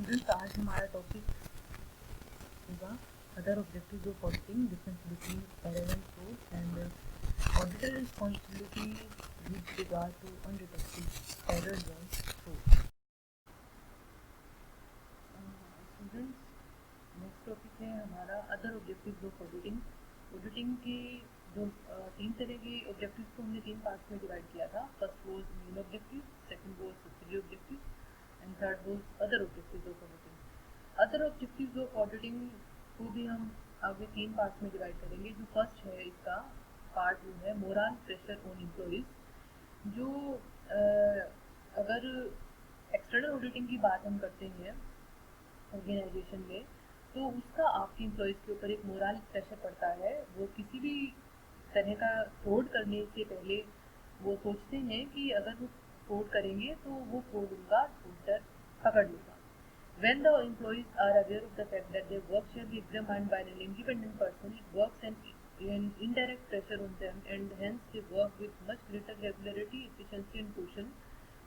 Students, आज हमारा topic होगा other objectives of auditing, difference between error and fraud and auditor responsibility with regard to undetected errors and fraud. Students, next topic है हमारा other objectives of auditing. Auditing के जो तीन तरह के ऑब्जेक्टिव्स को हमने तीन पार्ट्स में डिवाइड किया था। First was main objective, second was subsidy objective and third was other objectives of auditing. Other objectives of auditing को भी हम आगे तीन पार्ट्स में डिवाइड करेंगे। जो फर्स्ट है इसका पार्ट वो है मोरल प्रेशर ऑन एम्प्लॉइज। जो अगर एक्सटर्नल ऑडिटिंग की बात हम करते हैं ऑर्गेनाइजेशन में, तो उसका आपके एम्प्लॉइज़ के ऊपर एक मोरल प्रेशर पड़ता है। वो किसी भी तरह का फ्रॉड करने से पहले वो सोचते हैं कि अगर वो फ्रॉड करेंगे तो वो फ्रॉड उनका ऑडिटर पकड़ लेगा। When the employees are aware of the fact that their work shall be examined by an independent person, it works an indirect pressure on them and hence they work with much greater regularity, efficiency and caution.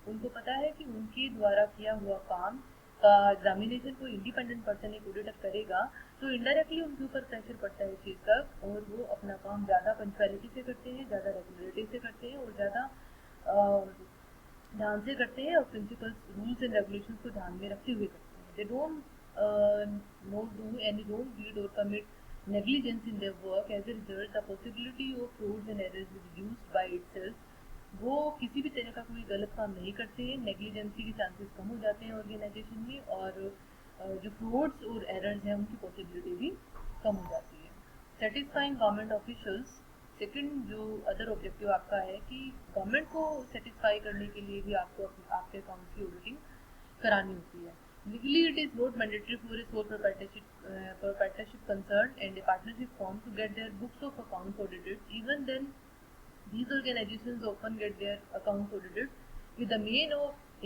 उनको पता है कि उनके द्वारा किया हुआ काम का एग्जामिनेशन को इंडिपेंडेंट पर्सन एक ऑडिटर करेगा, तो इनडायरेक्टली उनके ऊपर प्रेशर पड़ता है इस चीज़ का, और वो अपना काम ज़्यादा पंक्चुअलिटी से करते हैं, ज़्यादा रेगुलरिटी से करते हैं और ज़्यादा ध्यान से करते हैं और प्रिंसिपल्स, रूल्स एंड रेगुलेशंस को ध्यान में रखते हुए करते हैं। They don't not do any wrong deed और commit negligence in their work. As a result, the possibility of frauds and errors is reduced by itself. वो किसी भी तरह का कोई गलत काम नहीं करते हैं, नेग्लिजेंसी के चांसेस कम हो जाते हैं ऑर्गेनाइजेशन में, और जो फ्रॉड्स और एरर्स हैं उनकी पॉसिबिलिटी भी कम हो जाती है। सेटिस्फाइंग गवर्नमेंट ऑफिशियल्स, सेकंड जो अदर ऑब्जेक्टिव आपका है कि गवर्नमेंट को सेटिस्फाई करने के लिए भी आपको आपके अकाउंट की ऑडिटिंग करानी होती है। Legally, it is not mandatory for a sole proprietorship concern and a partnership firm to get their books of accounts audited. Even then, these organizations often get their accounts audited with the main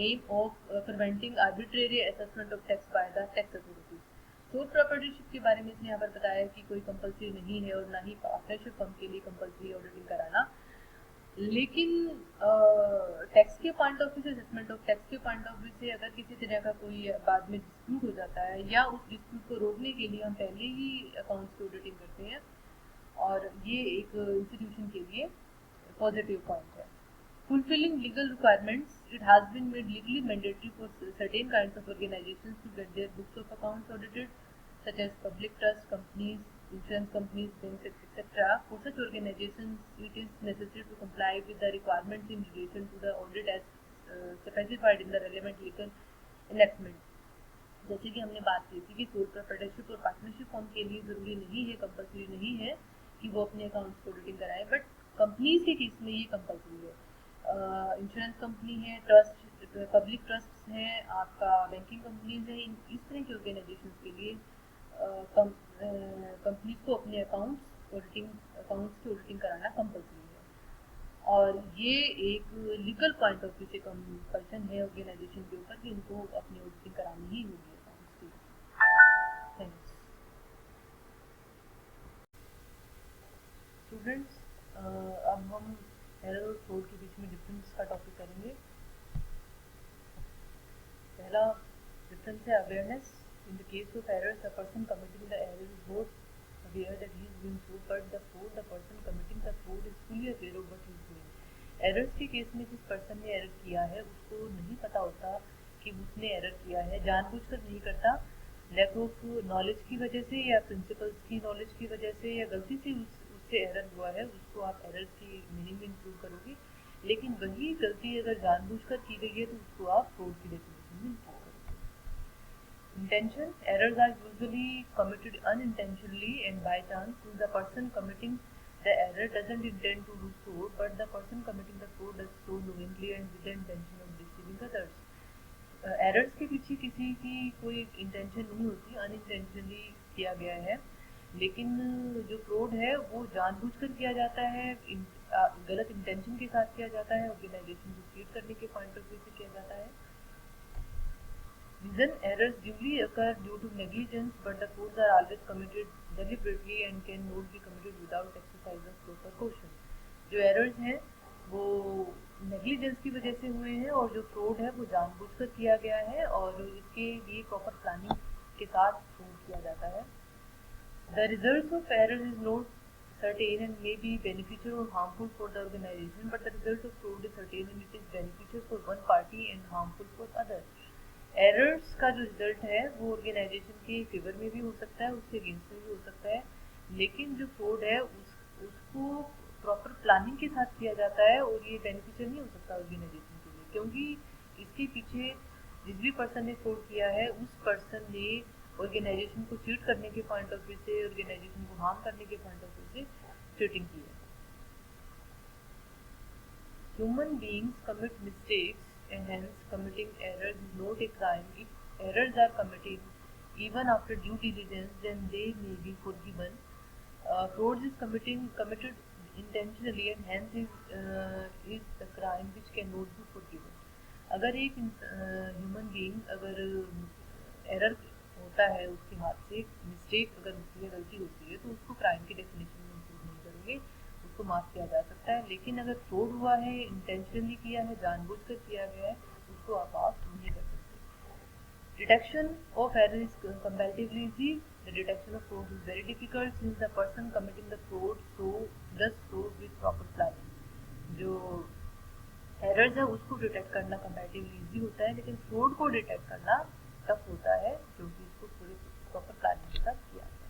aim of preventing arbitrary assessment of tax by the tax authorities. Sole proprietorship के बारे में इसने यहाँ पर बताया कि कोई compulsory नहीं है और ना ही पार्टनरशिप फर्म के लिए कंपल्सरी ऑडिटिंग कराना, लेकिन टैक्स के पॉइंट ऑफ व्यू से, असेसमेंट ऑफ टैक्स के पॉइंट ऑफ व्यू से, अगर किसी तरह का कोई बाद में डिस्प्यूट हो जाता है या उस डिस्प्यूट को रोकने के लिए हम पहले ही अकाउंट्स की ऑडिटिंग करते हैं, और ये एक इंस्टीट्यूशन के लिए पॉजिटिव पॉइंट है। Fulfilling legal requirements, it has been made legally mandatory for certain kinds of organizations to get their books of accounts audited, such as public trust companies, insurance companies, banks, etc. For such organizations, it is necessary to comply with the requirements in relation to the audit as specified in the relevant legal enactment. जैसे कि हमने बात की थी कि sole proprietorship और partnership form के लिए ज़रूरी नहीं है, कंपल्सरी नहीं है कि वो अपने अकाउंट्स को ऑडिटिंग कराएं, बट कंपनीज के केस में ये कंपल्सरी है। इंश्योरेंस कंपनी है, ट्रस्ट, पब्लिक ट्रस्ट हैं, आपका बैंकिंग कंपनीज हैं, इस तरह की ऑर्गेनाइजेशंस के लिए कंपनीज को अपने अकाउंट्स की ऑडिटिंग कराना कंपल्सरी है। और ये एक लीगल पॉइंट ऑफ व्यू से कंपल्सन है ऑर्गेनाइजेशन के ऊपर कि इनको अपनी ऑडिटिंग करानी ही होगी अकाउंट्स की। थैंक्स स्टूडेंट्स, अब हम एरर और फ्रॉड के बीच में डिफरेंस का टॉपिक करेंगे। पहला डिफरेंस है awareness. In the case of errors, the person committing the error is not aware that he is being fraud, but the person committing the fraud is fully aware of what he is doing. Errors के case में जिस person ने error किया है उसको नहीं पता होता कि उसने एरर किया है, जानबूझकर नहीं करता, लैक ऑफ नॉलेज की वजह से या प्रिंसिपल्स की नॉलेज की वजह से या गलती से उससे एरर हुआ है, उसको आप एरर्स की मीनिंग में इंक्लूड करोगे। लेकिन वही गलती अगर जानबूझकर की गई है तो उसको आप फ्रॉड की डेफिनेशन में इंक्लूड करोगे। Intention, errors are usually committed unintentionally and by chance, since the person committing the error doesn't intend to do so, but the person committing the fraud does so knowingly and with the intention of deceiving others. Errors के पीछे किसी की कोई intention नहीं होती, unintentionally किया गया है, लेकिन जो फ्रॉड है वो जानबूझकर किया जाता है, गलत इंटेंशन के साथ किया जाता है, ऑर्गेनाइजेशन को चीट करने के पॉइंट ऑफ व्यू से किया जाता है। Reason, errors duly occur due to negligence, but the frauds are always committed deliberately and can not be committed without exercise of proper caution. जो errors हैं वो नेग्लिजेंस की वजह से हुए हैं, और जो फ्रॉड है वो जानबूझकर किया गया है और इसके लिए प्रॉपर प्लानिंग के साथ फ्रॉड किया जाता है. The results of errors is not certain and may be beneficial or harmful for the organization, but the result of fraud is certain and it is beneficial for one party and harmful for others. Errors का जो result है वो organisation के favour में भी हो सकता है, उसके अगेंस्ट में भी हो सकता है, लेकिन जो फ्रॉड है उसको प्रॉपर प्लानिंग के साथ किया जाता है और ये बेनिफिशियल नहीं हो सकता ऑर्गेनाइजेशन के लिए, क्योंकि इसके पीछे जिस भी पर्सन ने फ्रॉड किया है उस पर्सन ने ऑर्गेनाइजेशन को चीट करने के पॉइंट ऑफ व्यू से, ऑर्गेनाइजेशन को हार्म करने के पॉइंट ऑफ व्यू से चीटिंग की है. Human beings commit mistakes and hence committing errors is not a crime. If errors are committed even after due diligence, then they may be forgiven. Fraud is committed intentionally and hence is a crime which cannot be forgiven. अगर एक human being अगर error होता है उसके हाथ से, mistake अगर होती है, गलती होती है, तो उसको क्राइम की डेफिनेशन में इंक्लूड नहीं करेंगे, उसको माफ किया जा सकता है. लेकिन अगर फ्रॉड हुआ है, इंटेंशनली किया है, जानबूझकर किया गया है, उसको आप माफ नहीं कर सकते. Detection of error is comparatively easy. The detection of fraud is very difficult since the person committing the fraud does so with proper planning. जो एरर्स है उसको डिटेक्ट करना कंपैरेटिवली इजी होता है, लेकिन फ्रॉड को डिटेक्ट करना टफ होता है क्योंकि इसको पूरे प्रॉपर प्लानिंग के साथ किया गया.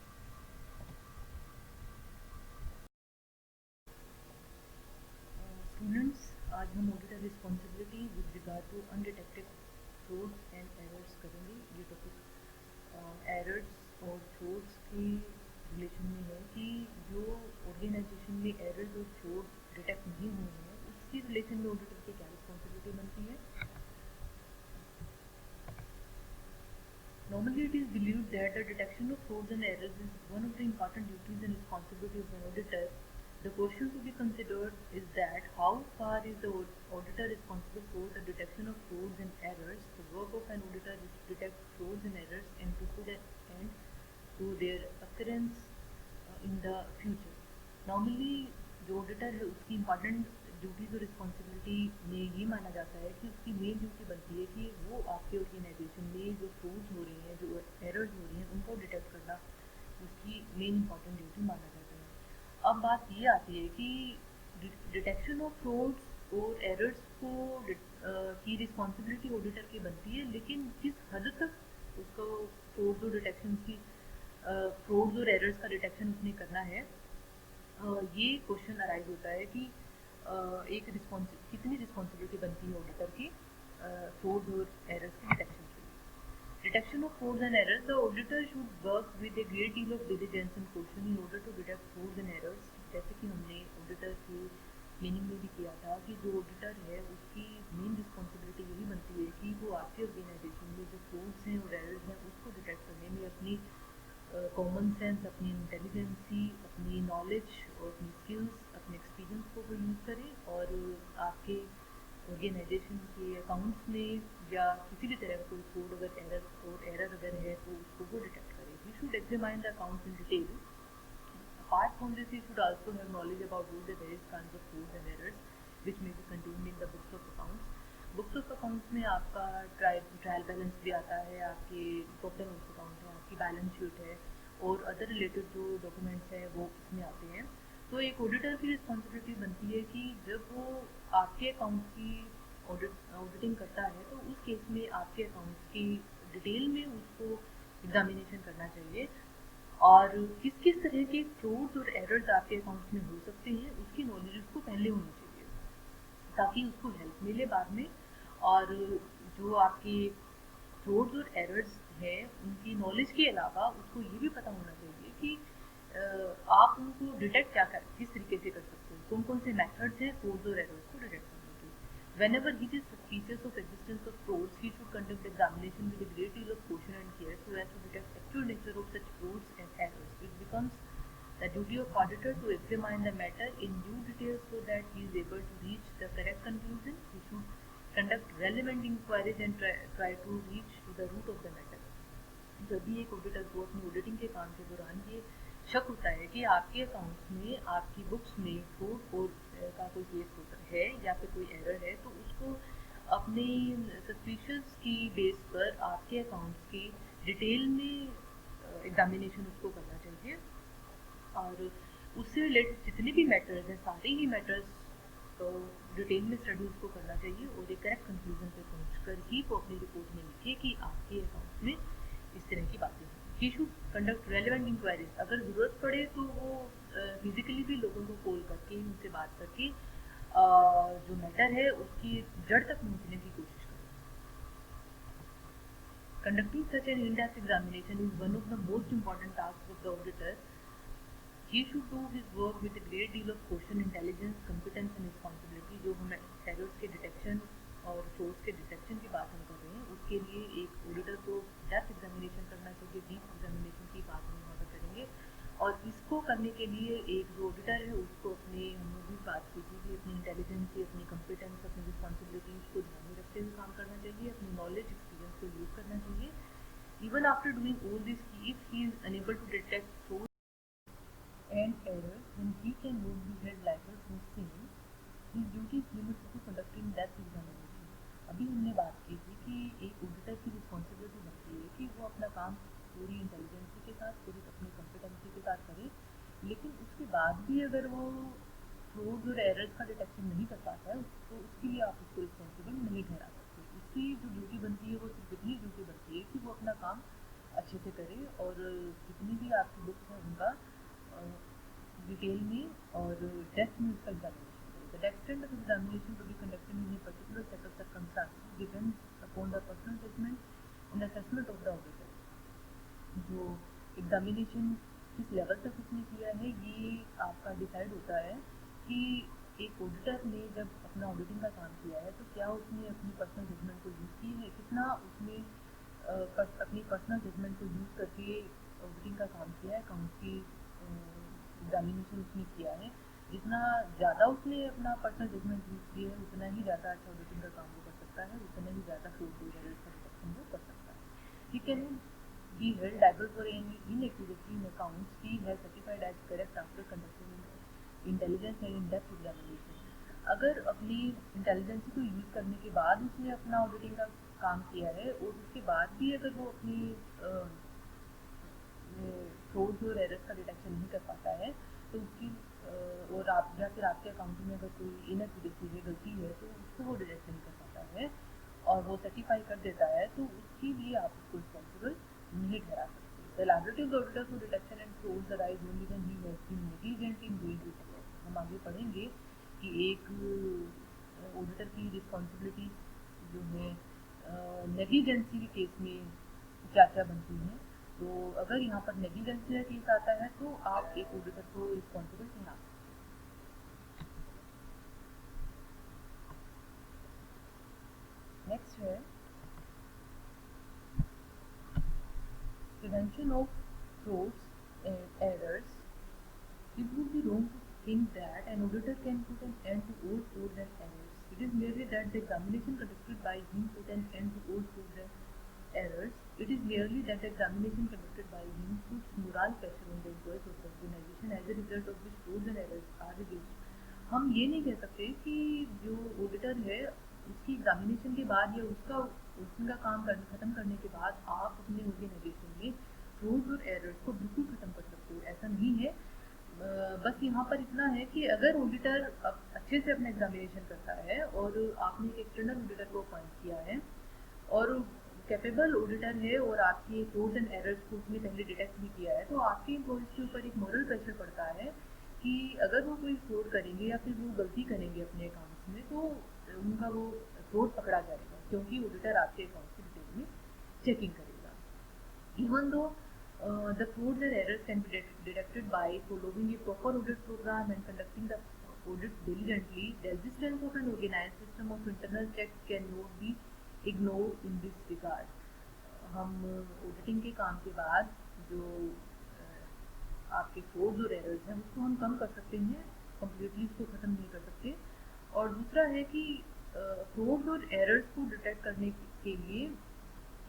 स्टूडेंट्स, आज हम auditor responsibility with regard to undetected frauds and errors करेंगे. ये टॉपिक एरर्स और फ्रॉड्स के रिलेशन में है कि जो ऑर्गेनाइजेशन में एरर्स और फ्रॉड डिटेक्ट नहीं हुए हैं उसकी रिलेशन में ऑडिटर की क्या रिस्पॉन्सिबिलिटी बनती है. Normally it is believed that the detection of frauds and errors is one of the important duties and responsibilities of an auditor. The question to be considered is that how far is the auditor responsible for the detection of frauds and errors. The work of an auditor is to detect frauds and errors and to put an end to their occurrence in the future. Normally जो auditor है उसकी important duties और responsibility में ये माना जाता है कि उसकी मेन ड्यूटी बनती है कि वो आपके ऑर्गेनाइजेशन में जो फ्रॉड्स हो रही हैं, जो एरर्स हो रही हैं, उनको डिटेक्ट करना उसकी मेन इम्पॉर्टेंट ड्यूटी माना जाता है. अब बात ये आती है कि डिटेक्शन ऑफ फ्रॉड्स और एरर्स को की रिस्पॉन्सिबिलिटी ऑडिटर की बनती है, लेकिन किस हद तक उसको फ्रॉड्स और डिटेक्शन की फ्रॉड्स और एरर्स का डिटेक्शन उसने करना है, ये क्वेश्चन अराइज होता है कि कितनी रिस्पॉन्सिबिलिटी बनती है ऑडिटर की फ्रॉड और एरर्स की डिटेक्शन के लिए. Detection of frauds and errors. The auditor should work with a great deal of diligence and question in order to detect frauds and errors. जैसे कि हमने ऑडिटर के मीनिंग में भी किया था कि जो ऑडिटर है उसकी मेन रिस्पॉन्सिबिलिटी यही बनती है कि वो आपके ऑर्गेनाइजेशन में जो फ्रॉड्स हैं और एरर्स हैं उसको डिटेक्ट करने में अपनी कॉमन सेंस, अपनी इंटेलिजेंसी, अपनी नॉलेज और अपनी स्किल्स, अपने एक्सपीरियंस को वो यूज़ करें और आपके ऑर्गेनाइजेशन के अकाउंट्स में या किसी भी तरह का कोई फ्रॉड अगर अगर है तो उसको वो डिटेक्ट करें. He should examine the accounts in detail. Apart from this he should also have knowledge about all the various kinds of frauds and errors which may be contained in the books of accounts. Books of accounts में आपका trial balance भी आता है, आपके profit and loss account है, आपकी balance sheet है और अदर रिलेटेड जो डॉक्यूमेंट्स हैं वो इसमें आते हैं. तो एक ऑडिटर की रिस्पॉन्सिबिलिटी बनती है कि जब वो आपके अकाउंट्स की ऑडिटिंग करता है तो उस केस में आपके अकाउंट्स की डिटेल में उसको एग्जामिनेशन करना चाहिए और किस किस तरह के फ्रॉड्स और एरर्स आपके अकाउंट्स में हो सकते हैं उसकी नॉलेज उसको पहले होनी चाहिए ताकि उसको हेल्प मिले बाद में. और जो आपके फ्रॉड्स और एरर्स है उनकी नॉलेज के अलावा उसको ये भी पता होना चाहिए कि आप उनको डिटेक्ट किस तरीके से कर सकते हो, कौन कौन से मेथड्स हैं फ्रॉड्स और एरर्स को डिटेक्ट करने के. Whenever he is suspicious of existence of frauds, he should conduct examination with a great deal of caution and care so as to detect actual nature of such frauds and errors. It becomes the duty of auditor to examine the matter in due detail so that he is able to reach the correct conclusion. He should conduct relevant inquiries and try to reach to the root of the matter. जब भी एक auditor को अपनी auditing के काम के दौरान ये शक होता है कि आपके अकाउंट्स में, आपकी बुक्स में फ्रॉड का कोई केस होता है या फिर कोई एरर है, तो उसको अपने सस्पिशंस की बेस पर आपके अकाउंट्स की डिटेल में एग्जामिनेशन उसको करना चाहिए, और उससे रिलेटेड जितने भी मैटर्स हैं सारे ही मैटर्स डिटेल में स्टडी उसको करना चाहिए, और एक करेक्ट कंक्लूजन पे पहुँच कर ही वो अपनी रिपोर्ट में लिखे कि आपके अकाउंट में इस तरह की बातें हैं। He should conduct relevant inquiries, अगर ज़रूरत पड़े तो वो फिजिकली भी लोगों को कॉल करके उनसे बात करके जो मैटर है उसकी जड़ तक पहुँचने की कोशिश करें। Conducting such an in-depth examination is one of the most important tasks of the auditor. He should do his work with a great deal of caution, intelligence, competence and responsibility. जो हम एरर्स के detection और frauds के detection की बात हम कर रहे हैं, उसके लिए एक ऑडिटर को डेप्थ एग्जामिनेशन करना चाहिए, डीप एग्जामिनेशन की बात हम यहाँ पर करेंगे। और इसको करने के लिए एक जो ऑडिटर है उसको अपने, हमने भी बात की थी कि अपनी इंटेलिजेंस, अपनी कॉम्पिटेंस, अपनी रिस्पॉन्सिबिलिटीज़ को ध्यान में रखते हुए काम करना चाहिए, अपनी नॉलेज एक्सपीरियंस को यूज़ करना चाहिए। Even after doing all this, if he is unable to detect fraud and errors, then he cannot be held liable for same. His duty is limited to conducting depth examination. अभी हमने बात की थी कि एक auditor की responsibility बनती है कि वो अपना काम पूरी इंटेलिजेंसी के साथ, पूरी अपनी कॉम्पिटेंसी के साथ करे, लेकिन उसके बाद भी अगर वो फ्रॉड और एरर्स का डिटेक्शन नहीं कर पाता है तो उसके लिए आप उसको रिस्पॉन्सिबल नहीं ठहरा सकते। उसकी जो ड्यूटी बनती है वो सिर्फ इतनी ड्यूटी बनती है कि वो अपना काम अच्छे से करे, और जितनी भी आपकी बुक्स हैं उनका डिटेल में और डेप्थ में उसका एग्जामिनेशन करें। The extent of examination to be conducted in a particular set of circumstances depends upon the personal judgment and assessment of the auditor. जो एग्जामिनेशन किस लेवल तक उसने किया है ये आपका डिसाइड होता है कि एक ऑडिटर ने जब अपना ऑडिटिंग का काम किया है तो क्या उसने अपनी पर्सनल जजमेंट को यूज़ की है, कितना उसने अपनी पर्सनल जजमेंट को यूज़ करके ऑडिटिंग का काम किया है, अकाउंट की एग्जामिनेशन उसने किया है। जितना ज़्यादा उसने अपना पर्सनल जजमेंट यूज़ किया है उतना ही ज़्यादा अच्छा ऑडिटिंग का काम वो कर सकता है, उतना ही ज़्यादा फ्रॉड का डिटेक्शन वो कर सकता है। He can be held liable for any inaccuracy in accounts he has certified as correct after conducting intelligence and in-depth examination. अगर अपनी इंटेलिजेंसी को यूज़ करने के बाद उसने अपना ऑडिटिंग का काम किया है और उसके बाद भी अगर वो अपनी फ्रॉड और एरर्स का डिटेक्शन नहीं कर पाता है तो उसकी और आप या फिर आपके अकाउंट में अगर कोई इनएक्यूरेसी है, गलती है, तो उसको वो डिटेक्ट नहीं कर पाता है और वो सर्टिफाई कर देता है तो उसके लिए आप उसको रिस्पॉन्सिबल नहीं ठहरा सकते। The liability of the auditor for detection and frauds arise only when he has been negligent in doing his work. हम आगे पढ़ेंगे कि एक ऑडिटर की रिस्पॉन्सिबिलिटी जो है नेग्लिजेंसी के केस में क्या क्या बनती हैं। तो अगर यहाँ पर नेग्लिजेंसी का केस आता है तो आप एक ऑडिटर को रिस्पॉन्सिबल ठहरा सकते हैं। नेक्स्ट है prevention of frauds and errors. It would be wrong to think that an auditor can put an end to all frauds and errors. It is merely that the examination conducted by him put an end to all frauds and errors. It is merely that the examination conducted by him puts moral pressure on the employees of the organization as a result of which frauds and errors are reduced. हम ये नहीं कह सकते कि जो auditor है उसकी examination के बाद या उसका काम खत्म करने के बाद आप अपने ऑर्गेनाइजेशन में फ्रॉड और एरर्स को बिल्कुल खत्म कर सकते हो, ऐसा नहीं है। बस यहाँ पर इतना है कि अगर ऑडिटर अच्छे से अपना एग्जामिनेशन करता है और आपने एक एक्सटर्नल ऑडिटर को अपॉइंट किया है और कैपेबल ऑडिटर है और आपकी फ्रॉड्स एंड एरर्स को उसने पहले डिटेक्ट भी किया है, तो आपके एम्प्लॉइज के ऊपर एक मॉरल प्रेशर पड़ता है कि अगर वो कोई फ्रॉड करेंगे या फिर वो गलती करेंगे अपने अकाउंट्स में तो उनका वो फ्रॉड पकड़ा जाएगा, क्योंकि ऑडिटर आपके अकाउंट की डिटेल में चेकिंग करेगा। Even though the frauds and errors can be detected by following a proper audit program and conducting the audit diligently. The existence of an organized system of internal checks cannot be ignored in this regard. हम auditing के काम के बाद जो आपके frauds और errors हैं उसको हम कम कर सकते हैं, कम्प्लीटली उसको ख़त्म नहीं कर सकते। और दूसरा है कि फ्रॉड्स और एरर्स को डिटेक्ट करने के लिए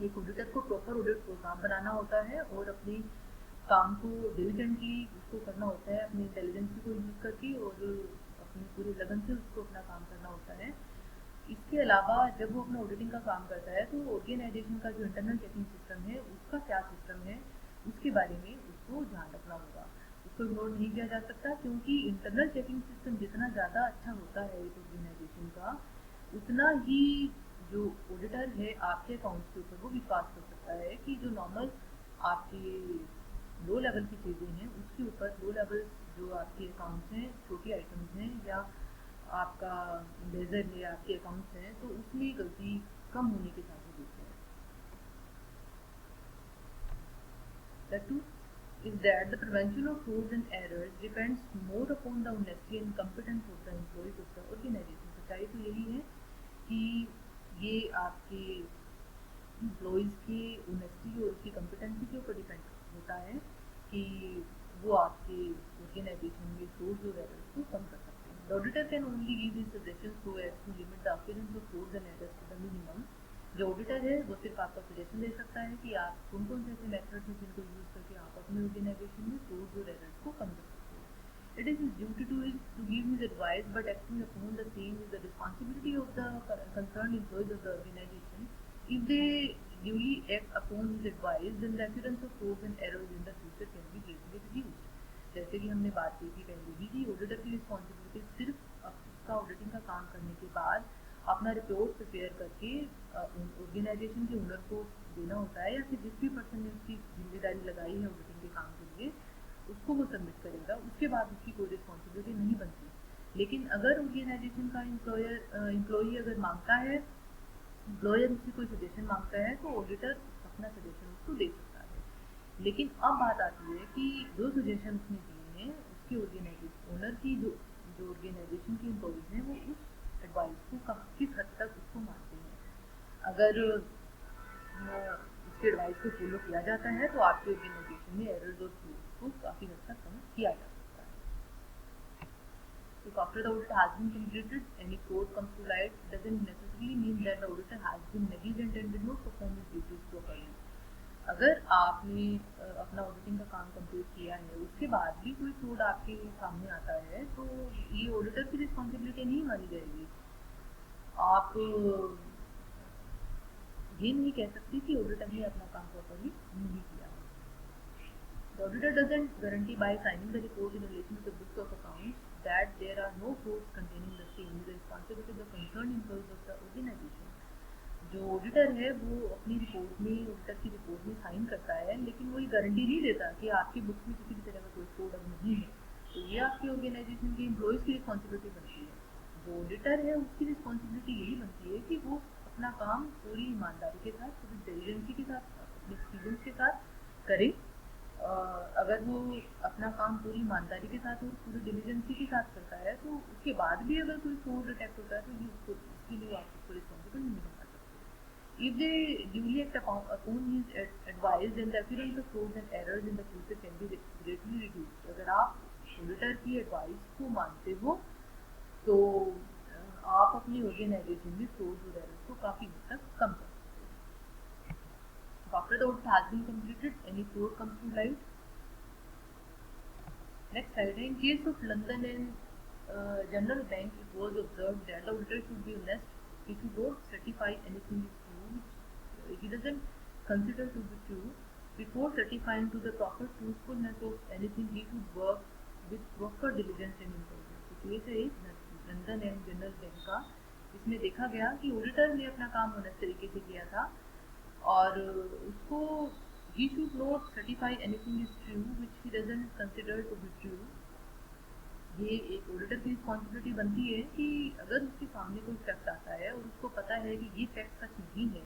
एक ऑडिटर को प्रॉपर ऑडिट प्रोग्राम बनाना होता है और अपनी काम को डिलिजेंटली उसको करना होता है, अपनी इंटेलिजेंस को यूज़ करके और अपनी पूरी लगन से उसको अपना काम करना होता है। इसके अलावा जब वो अपना ऑडिटिंग का काम करता है तो ऑर्गेनाइजेशन का जो इंटरनल चेकिंग सिस्टम है उसका क्या सिस्टम है उसके बारे में उसको ध्यान रखना होगा। उसको इग्नोर नहीं किया जा सकता, क्योंकि इंटरनल चेकिंग सिस्टम जितना ज़्यादा अच्छा होता है एक ऑर्गेनाइजेशन का, उतना ही जो ऑडिटर है आपके अकाउंट्स के ऊपर वो विश्वास कर सकता है कि जो नॉर्मल आपके लो लेवल की चीज़ें हैं उसके ऊपर लो लेवल जो आपके अकाउंट्स हैं, छोटी आइटम्स हैं या आपका लेजर है, आपके अकाउंट्स हैं, तो उसमें गलती कम होने के चांसेस होते हैं। The truth is that the prevention of frauds and errors depends more upon the honesty and competence of the employees of the organization. सच्चाई तो यही है कि ये आपके एम्प्लॉयज़ की ऑनेस्टी और उसकी कम्पिटेंसी के ऊपर डिपेंड होता है कि वो आपके ऑर्गेनाइजेशन में फ्रॉड्स और एरर्स को कम कर सकते हैं। The auditor can only give his suggestions so as to limit the occurrence of frauds and errors to the minimum. जो ऑडिटर है वो सिर्फ आपका सजेशन दे सकता है कि आप कौन कौन से ऐसे मेथड्स हैं जिनको यूज़ करके आप अपने ऑर्गेनाइजेशन में फ्रॉड्स और एरर्स को कम कर सकते हैं। It is his duty to give his advice, but acting upon the same is the responsibility of the concerned employees of the organization. If they duly act upon his advice, then the occurrence of frauds and errors in the future can be greatly reduced. जैसे कि हमने बात की थी पहले भी कि auditor की रिस्पॉन्सिबिलिटी सिर्फ उसका ऑडिटिंग का काम करने के बाद अपना रिपोर्ट प्रिपेयर करके ऑर्गेनाइजेशन के ओनर को देना होता है, या फिर जिस भी पर्सन ने उसकी जिम्मेदारी लगाई है ऑडिटिंग के काम के लिए उसको वो सबमिट करेगा, उसके बाद उसकी कोई रिस्पॉन्सिबिलिटी नहीं बनती। लेकिन अगर ऑर्गेनाइजेशन का एम्प्लॉई अगर मांगता है, एम्प्लॉयर उससे कोई सजेशन मांगता है, तो ऑडिटर अपना सजेशन उसको दे सकता है। लेकिन अब बात आती है कि जो सजेशन उसने दिए हैं उसके ऑर्गेनाइजेशन ओनर की जो जो ऑर्गेनाइजेशन के एम्प्लॉयज़ हैं वो उस एडवाइस को किस हद तक उसको मानते हैं। अगर उसके एडवाइस को फॉलो किया जाता है तो आपके ऑर्गेनाइजेशन में एरर्स और फ्लूज को काफ़ी हद तक कम किया जा सकता है। If after the audit has been completed, any fraud comes to light, doesn't necessarily mean that the auditor has been negligent and did not perform his duties properly. अगर आपने अपना ऑडिटिंग का काम कंप्लीट किया है उसके बाद भी कोई फ्रॉड आपके सामने आता है तो ये ऑडिटर की रिस्पॉन्सिबिलिटी नहीं मानी जाएगी। आप ये नहीं कह सकते कि ऑडिटर ने अपना काम प्रॉपर्ली नहीं किया। The auditor doesn't guarantee by signing the report in relation to the books of accounts that there are no frauds containing the same. The responsibility of the concerned employees of the organization. जो auditor है वो अपनी report में auditor की report में sign करता है, लेकिन वो ये गारंटी नहीं देता कि आपकी बुक्स में किसी भी तरह का कोई फ्रॉड अब नहीं है। तो ये आपके ऑर्गेनाइजेशन के एम्प्लॉयज़ की रिस्पॉन्सिबिलिटी बनती है। जो ऑडिटर है उसकी रिस्पॉन्सिबिलिटी यही बनती है कि वो अपना काम पूरी ईमानदारी के साथ, पूरी डिलीजेंसी के साथ, अपने एक्सपीरियंस के साथ करे। अगर वो अपना काम पूरी ईमानदारी के साथ और पूरी डिलीजेंसी के साथ करता है तो उसके बाद भी अगर कोई फ्रॉड डिटेक्ट होता है तो ये उसको उसके लिए आप उसको रिस्पॉन्सिबल नहीं बना सकते। If they duly act upon his advice, then the occurrence of frauds and errors in the future can be greatly reduced. अगर आप ऑडिटर की एडवाइस को मानते हो तो आप अपनी ऑर्गेनाइजेशन में फ्रॉड्स और एरर्स को काफ़ी हद तक कम कर सकते हो। After the audit has been completed, any fraud comes to light. Next slide. In case of London and General Bank, it was observed that the auditor should be honest. He should not certify anything is true which he doesn't consider to be true. Before certifying to the proper truthfulness of anything, he should work with proper diligence and intelligence. तो case है London and general bank का। इसमें देखा गया कि auditor ने अपना काम ऑनेस्ट तरीके से किया था और उसको he should not certify anything is true which he doesn't consider to be true. ये एक ऑडिटर की रिस्पॉन्सिबिलिटी बनती है कि अगर उसके सामने कोई फैक्ट आता है और उसको पता है कि ये फैक्ट सच नहीं है,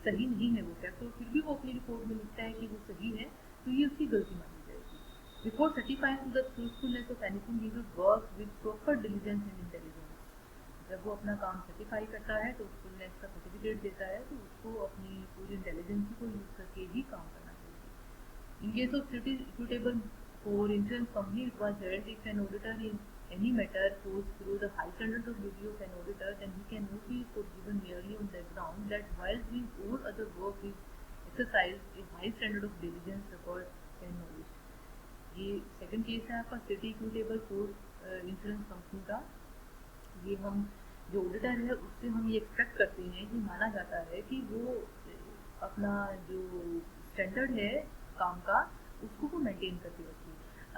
सही नहीं है वो फैक्ट, और फिर भी वो अपनी रिपोर्ट में लिखता है कि वो सही है, तो ये उसकी गलती मानी जाएगी। Before certifying the truthfulness of anything he should work with proper diligence and intelligence. जब वो अपना काम सर्टिफाई करता है तो फुलनेस का सर्टिफिकेट देता है तो उसको अपनी पूरी इंटेलिजेंसी को यूज़ करके ही काम करना चाहिए। In case of suitable for insurance company, it was held if an auditor in any matter goes through the high standards of duty of an auditor, then he cannot be forgiven merely on the ground that while doing all other work is exercised a high standard of diligence, effort and knowledge. ये second case है आपका city equitable food insurance company का। ये हम जो auditor है उससे हम ये एक्सपेक्ट करते हैं, ये माना जाता है कि वो अपना जो स्टैंडर्ड है काम का उसको वो मेंटेन करके रखे।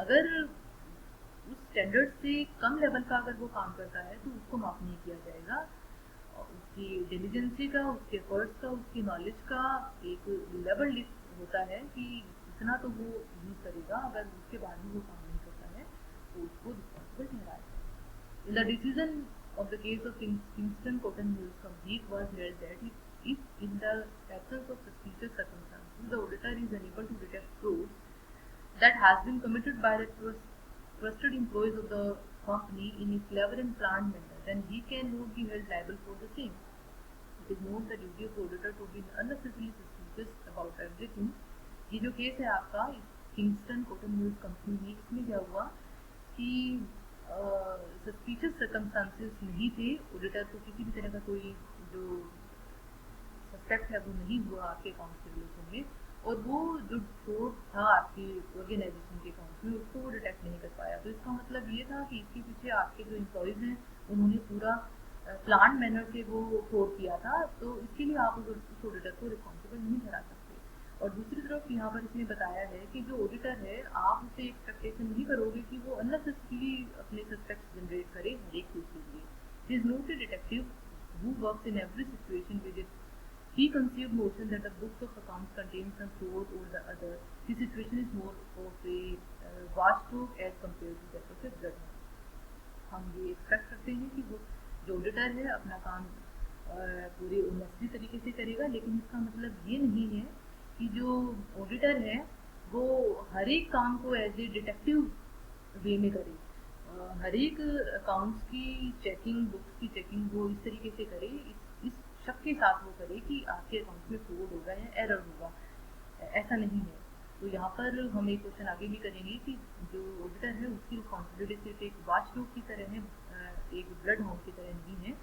अगर उस स्टैंडर्ड से कम लेवल का अगर वो काम करता है तो उसको माफ नहीं किया जाएगा। और उसकी डिलीजेंसी का, उसके एफर्ट्स का, उसकी नॉलेज का एक लेवल लिस्ट होता है कि इतना तो वो यूज़ करेगा, अगर उसके बाद भी वो काम नहीं करता है तो उसको रिस्पॉन्सिबल ठहराया जाएगा। In the decision of the case of Kingston Cotton Mills Company, it was held that if in the absence of suspicious circumstances, the auditor is unable to detect frauds that has been committed by the trusted employees of the company in a clever and planned manner, then he cannot be held liable for the same. It is not the duty of the auditor to be unnecessarily suspicious about everything. ये जो case है आपका Kingston cotton mills company में, इसमें क्या हुआ कि suspicious circumstances नहीं थे, ऑडिटर को किसी भी तरह का कोई जो सस्पेक्ट है वो नहीं हुआ आपके अकाउंट के रिलेशन में, और वो जो फ्रॉड था आपकी ऑर्गेनाइजेशन के अकाउंट में उसको वो डिटेक्ट नहीं कर पाया। तो इसका मतलब ये था कि इसके पीछे आपके जो एम्प्लॉयज़ हैं उन्होंने पूरा प्लान मैनर से वो फ्रॉड किया था, तो इसके लिए आप उस ऑडिटर को रिस्पॉन्सिबल नहीं ठहरा सकते। और दूसरी तरफ यहाँ पर इसने बताया है कि जो ऑडिटर है आप उसे एक्सपेक्टेशन नहीं करोगे कि वो अननेसेसरीली अपने सस्पेक्ट्स जनरेट करे हर एक चीज़ के लिए। He is not a detective who works in every situation with it preconceived notion that the books of accounts contain some fraud or the other. The situation is more of a watchdog as compared to that of a bloodhound. हम ये expect करते हैं कि वो जो auditor है अपना काम पूरी ऑनेस्टली तरीके से करेगा, लेकिन इसका मतलब ये नहीं है कि जो ऑडिटर है वो हर एक काम को एज ए डिटेक्टिव वे में करे। हर एक अकाउंट्स की चेकिंग, बुक्स की चेकिंग वो इस तरीके से करे, इस शक के साथ वो करे कि आपके अकाउंट में फ्रॉड होगा या एरर होगा, ऐसा नहीं है। तो यहाँ पर हम एक क्वेश्चन आगे भी करेंगे कि जो ऑडिटर है उसकी रिस्पॉन्सिबिलिटी सिर्फ एक वॉचडॉग की तरह है, एक ब्लड हाउंड की तरह नहीं है।